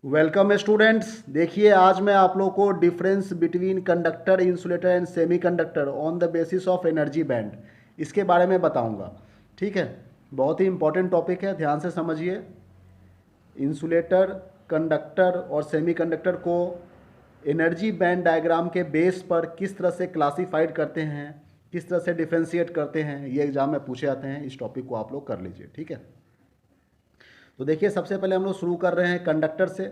Welcome students. देखिए आज मैं आप लोग को difference between conductor, insulator and semi conductor on the basis of energy band इसके बारे में बताऊंगा। ठीक है, बहुत ही इंपॉर्टेंट टॉपिक है, ध्यान से समझिए। इंसुलेटर, कंडक्टर और सेमी कंडक्टर को एनर्जी बैंड डायग्राम के बेस पर किस तरह से क्लासीफाइड करते हैं, किस तरह से डिफ्रेंशिएट करते हैं, ये एग्जाम में पूछे जाते हैं। इस टॉपिक को आप लोग कर लीजिए। ठीक है, तो देखिए सबसे पहले हम लोग शुरू कर रहे हैं कंडक्टर से।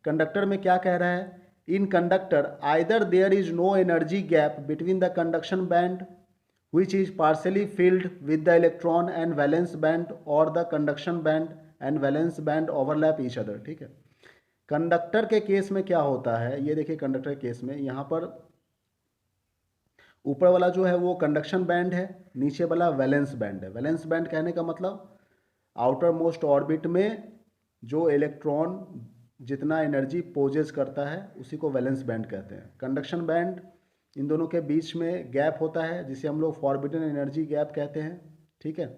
कंडक्टर में क्या कह रहा है? In conductor either there is no energy gap between the conduction band which is partially filled with the electron and valence band or the conduction band and valence band overlap each other। ठीक है, conductor के case में क्या होता है, ये देखिए conductor के केस में यहाँ पर ऊपर वाला जो है वो कंडक्शन बैंड है, नीचे वाला वैलेंस बैंड है। वैलेंस बैंड कहने का मतलब आउटर मोस्ट ऑर्बिट में जो इलेक्ट्रॉन जितना एनर्जी पोजेस करता है उसी को वैलेंस बैंड कहते हैं। कंडक्शन बैंड, इन दोनों के बीच में गैप होता है जिसे हम लोग फॉरबिडन एनर्जी गैप कहते हैं। ठीक है,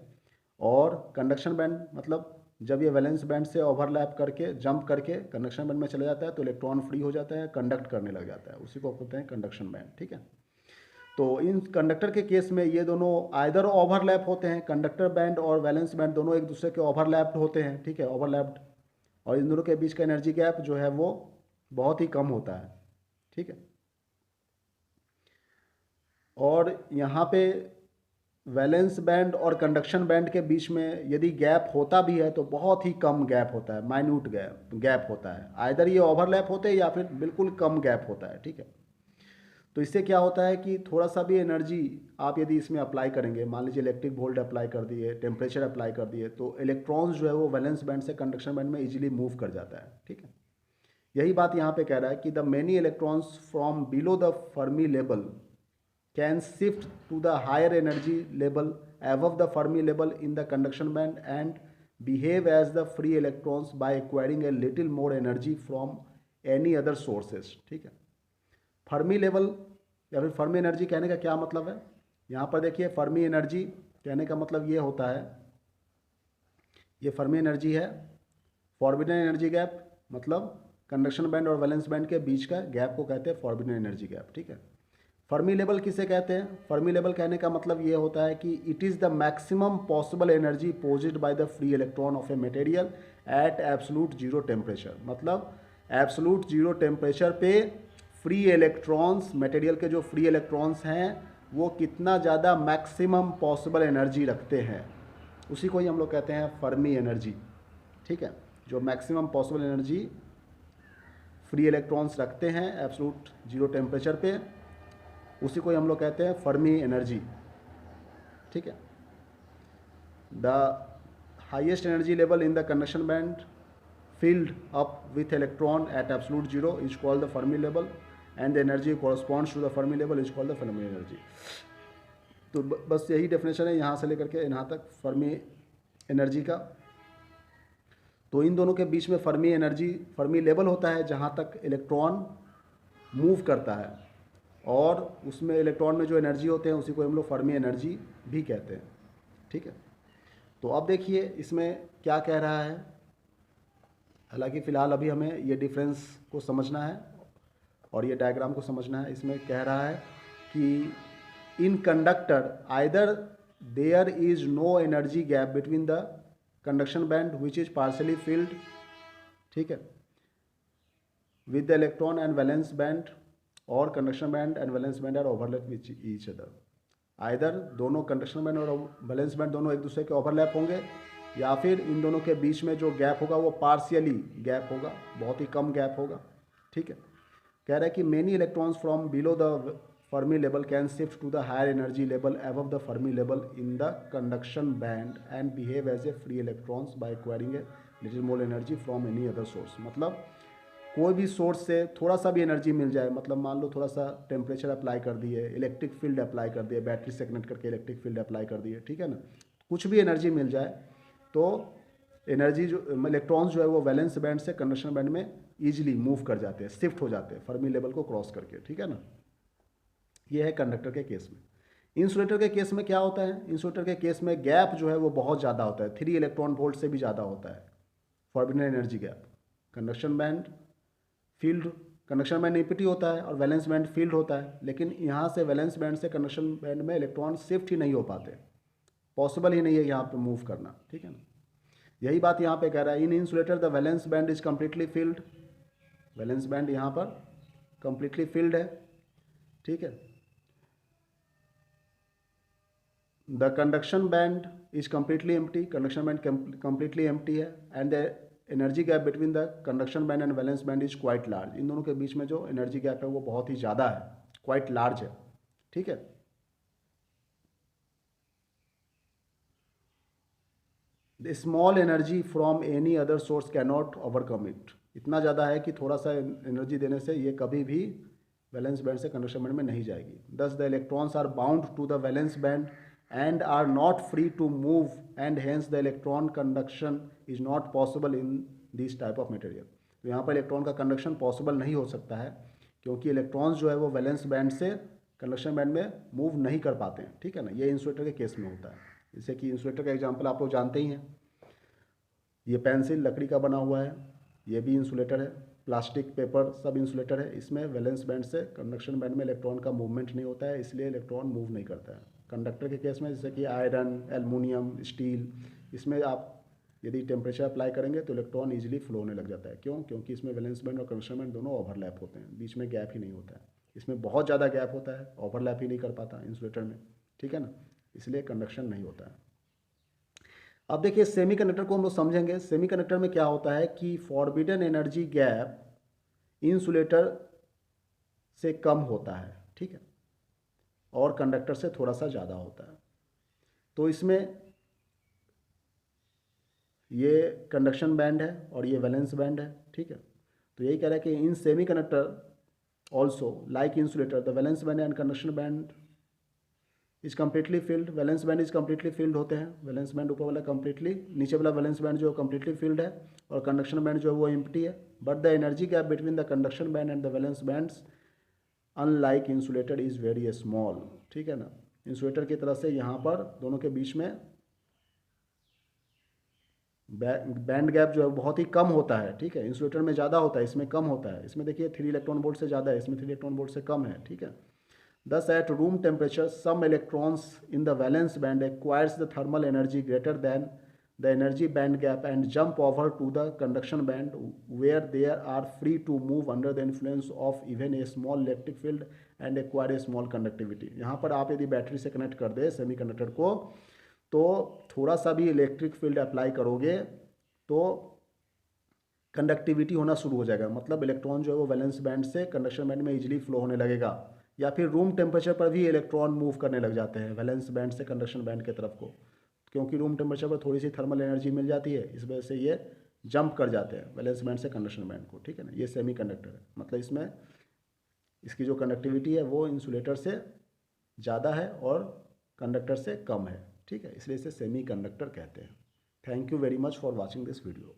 और कंडक्शन बैंड मतलब जब ये वैलेंस बैंड से ओवरलैप करके जंप करके कंडक्शन बैंड में चला जाता है तो इलेक्ट्रॉन फ्री हो जाता है, कंडक्ट करने लग जाता है, उसी को कहते हैं कंडक्शन बैंड। ठीक है, तो इन कंडक्टर के केस में ये दोनों आइदर ओवरलैप होते हैं, कंडक्टर बैंड और वैलेंस बैंड दोनों एक दूसरे के ओवरलैप्ड होते हैं। ठीक है, ओवरलैप्ड, और इन दोनों के बीच का एनर्जी गैप जो है वो बहुत ही कम होता है। ठीक है, और यहाँ पे वैलेंस बैंड और कंडक्शन बैंड के बीच में यदि गैप होता भी है तो बहुत ही कम गैप होता है, माइन्यूट गैप होता है। आइदर ये ओवरलैप होते हैं या फिर बिल्कुल कम गैप होता है। ठीक है, तो इससे क्या होता है कि थोड़ा सा भी एनर्जी आप यदि इसमें अप्लाई करेंगे, मान लीजिए इलेक्ट्रिक वोल्ट अप्लाई कर दिए, टेम्परेचर अप्लाई कर दिए, तो इलेक्ट्रॉन्स जो है वो वैलेंस बैंड से कंडक्शन बैंड में इजीली मूव कर जाता है। ठीक है, यही बात यहाँ पे कह रहा है कि the many electrons from below the Fermi level can shift to the higher energy level above the Fermi level in the conduction band and behave as the free electrons by acquiring a little more energy from any other sources। ठीक है, Fermi level या फिर Fermi energy कहने का क्या मतलब है? यहाँ पर देखिए फर्मी एनर्जी कहने का मतलब ये होता है, ये फर्मी एनर्जी है, फॉरबिडन एनर्जी गैप मतलब कंडक्शन बैंड और वैलेंस बैंड के बीच का गैप को कहते हैं फॉरबिडन एनर्जी गैप। ठीक है, फर्मी लेवल किसे कहते हैं? फर्मी लेवल कहने का मतलब ये होता है कि it is the maximum possible energy possessed by the free electron of a material at absolute zero temperature. मतलब एब्सोल्यूट जीरो टेम्परेचर पे फ्री इलेक्ट्रॉन्स, मटेरियल के जो फ्री इलेक्ट्रॉन्स हैं वो कितना ज़्यादा मैक्सिमम पॉसिबल एनर्जी रखते हैं, उसी को ही हम लोग कहते हैं फर्मी एनर्जी। ठीक है, जो maximum possible energy free electrons रखते हैं एब्सोल्यूट जीरो टेम्परेचर पे, उसी को हम लोग कहते हैं फर्मी एनर्जी। ठीक है, the highest energy level in the conduction band filled up with electron at absolute zero is called the Fermi level and the energy corresponds to the Fermi level is called the Fermi energy। तो बस यही definition है यहाँ से लेकर के यहाँ तक फर्मी एनर्जी का। तो इन दोनों के बीच में फर्मी एनर्जी, फर्मी लेवल होता है जहाँ तक इलेक्ट्रॉन मूव करता है, और उसमें इलेक्ट्रॉन में जो एनर्जी होते हैं उसी को हम लोग फर्मी एनर्जी भी कहते हैं। ठीक है, तो अब देखिए इसमें क्या कह रहा है। हालांकि फ़िलहाल अभी हमें ये डिफरेंस को समझना है और ये डायग्राम को समझना है। इसमें कह रहा है कि in conductor either there is no energy gap between the conduction band which is partially filled, ठीक है, with the electron and valence band, और conduction band and valence band are overlap which each other. Either दोनों conduction band और valence band दोनों एक दूसरे के overlap होंगे, या फिर इन दोनों के बीच में जो गैप होगा वो पार्शियली गैप होगा, बहुत ही कम गैप होगा। ठीक है, कह रहा है कि many electrons from below the Fermi level can shift to the higher energy level above the Fermi level in the conduction band and behave as a free electrons by acquiring a little more energy from any other source. मतलब कोई भी source से थोड़ा सा भी energy मिल जाए, मतलब मान लो थोड़ा सा टेम्परेचर अप्लाई कर दिए, इलेक्ट्रिक फील्ड अप्लाई कर दिए, बैटरी से कनेक्ट करके इलेक्ट्रिक फील्ड अप्लाई कर दिए, ठीक है ना, कुछ भी एनर्जी मिल जाए तो एनर्जी जो इलेक्ट्रॉन्स जो है वो वैलेंस बैंड से कंडक्शन बैंड में ईजिली मूव कर जाते हैं, शिफ्ट हो जाते हैं फर्मी लेवल को क्रॉस करके। ठीक है ना, ये है कंडक्टर के केस में। इंसुलेटर के केस में क्या होता है? इंसुलेटर के केस में गैप जो है वो बहुत ज़्यादा होता है, 3 इलेक्ट्रॉन वोल्ट से भी ज़्यादा होता है, forbidden energy gap. Conduction band field, conduction band empty होता है और वैलेंस बैंड फील्ड होता है, लेकिन यहाँ से वैलेंस बैंड से कंडक्शन बैंड में इलेक्ट्रॉन शिफ्ट ही नहीं हो पाते, पॉसिबल ही नहीं है यहाँ पे मूव करना, ठीक है ना। यही बात यहाँ पे कह रहा है, in insulator the valence band is completely filled, valence band यहाँ पर कम्प्लीटली फिल्ड है, ठीक है। The conduction band is completely empty, conduction band completely empty है, and the energy gap between the conduction band and valence band is quite large, इन दोनों के बीच में जो एनर्जी गैप है वो बहुत ही ज़्यादा है, क्वाइट लार्ज है, ठीक है। The small energy from any other source can not overcome it, इतना ज़्यादा है कि थोड़ा सा एनर्जी देने से ये कभी भी वैलेंस बैंड से कंडक्शन बैंड में नहीं जाएगी। Thus the electrons are bound to the valence band and are not free to move, and hence the electron conduction is not possible in this type of material। तो यहाँ पर electron का conduction possible नहीं हो सकता है, क्योंकि electrons जो है वो वैलेंस बैंड से कंडक्शन बैंड में मूव नहीं कर पाते हैं, ठीक है ना। ये इंसुलेटर के केस में होता है। जैसे कि इंसुलेटर का एग्जांपल आप लोग जानते ही हैं, ये पेंसिल लकड़ी का बना हुआ है, ये भी इंसुलेटर है, प्लास्टिक पेपर सब इंसुलेटर है, इसमें वैलेंस बैंड से कंडक्शन बैंड में इलेक्ट्रॉन का मूवमेंट नहीं होता है, इसलिए इलेक्ट्रॉन मूव नहीं करता है। कंडक्टर के केस में जैसे कि आयरन, एल्युमिनियम, स्टील, इसमें आप यदि टेम्परेचर अप्लाई करेंगे तो इलेक्ट्रॉन ईजिली फ्लो होने लग जाता है। क्यों? क्योंकि इसमें वैलेंस बैंड और कंडक्शन बैंड दोनों ओवरलैप होते हैं, बीच में गैप ही नहीं होता है। इसमें बहुत ज़्यादा गैप होता है, ओवरलैप ही नहीं कर पाता इंसुलेटर में, ठीक है ना, इसलिए कंडक्शन नहीं होता है। अब देखिए सेमी कंडक्टर को हम लोग समझेंगे। सेमी कंडक्टर में क्या होता है कि फॉरबिडन एनर्जी गैप इंसुलेटर से कम होता है, ठीक है, और कंडक्टर से थोड़ा सा ज़्यादा होता है। तो इसमें ये कंडक्शन बैंड है और ये वैलेंस बैंड है, ठीक है। तो यही कह रहा है कि in semi conductor also like insulator the valence band and conduction band is completely filled, valence band is completely field होते हैं। वैलेंस बैंड ऊपर वाला कम्प्लीटली, नीचे वाला वैलेंस बैंड जो कम्प्लीटली फिल्ड है, और कंडक्शन बैंड जो है वो एम्प्टी है। But the energy gap between the conduction band and the valence bands unlike insulator is very small, ठीक है ना। इंसुलेटर की तरह से यहाँ पर दोनों के बीच में बैंड गैप जो है बहुत ही कम होता है, ठीक है। इंसुलेटर में ज़्यादा होता है, इसमें कम होता है। इसमें देखिए 3 इलेक्ट्रॉन वोल्ट से ज़्यादा है, इसमें 3 इलेक्ट्रॉन वोल्ट से कम है, ठीक है। Thus, at room temperature, some electrons in the valence band acquires the thermal energy greater than the energy band gap and jump over to the conduction band, where they are free to move under the influence of even a small electric field and acquire a small conductivity। यहाँ पर आप यदि battery से connect कर दे semi conductor को, तो थोड़ा सा भी इलेक्ट्रिक फील्ड अप्लाई करोगे तो कंडक्टिविटी होना शुरू हो जाएगा, मतलब इलेक्ट्रॉन जो है वो वैलेंस बैंड से कंडक्शन बैंड में इजीली फ्लो होने लगेगा। या फिर रूम टेम्परेचर पर भी इलेक्ट्रॉन मूव करने लग जाते हैं वैलेंस बैंड से कंडक्शन बैंड की तरफ को, क्योंकि रूम टेम्परेचर पर थोड़ी सी थर्मल एनर्जी मिल जाती है, इस वजह से ये जंप कर जाते हैं वैलेंस बैंड से कंडक्शन बैंड को, ठीक है ना। ये सेमी कंडक्टर है, मतलब इसमें इसकी जो कंडक्टिविटी है वो इंसुलेटर से ज़्यादा है और कंडक्टर से कम है, ठीक है, इसलिए इसे सेमी कंडक्टर कहते हैं। Thank you very much for watching this video.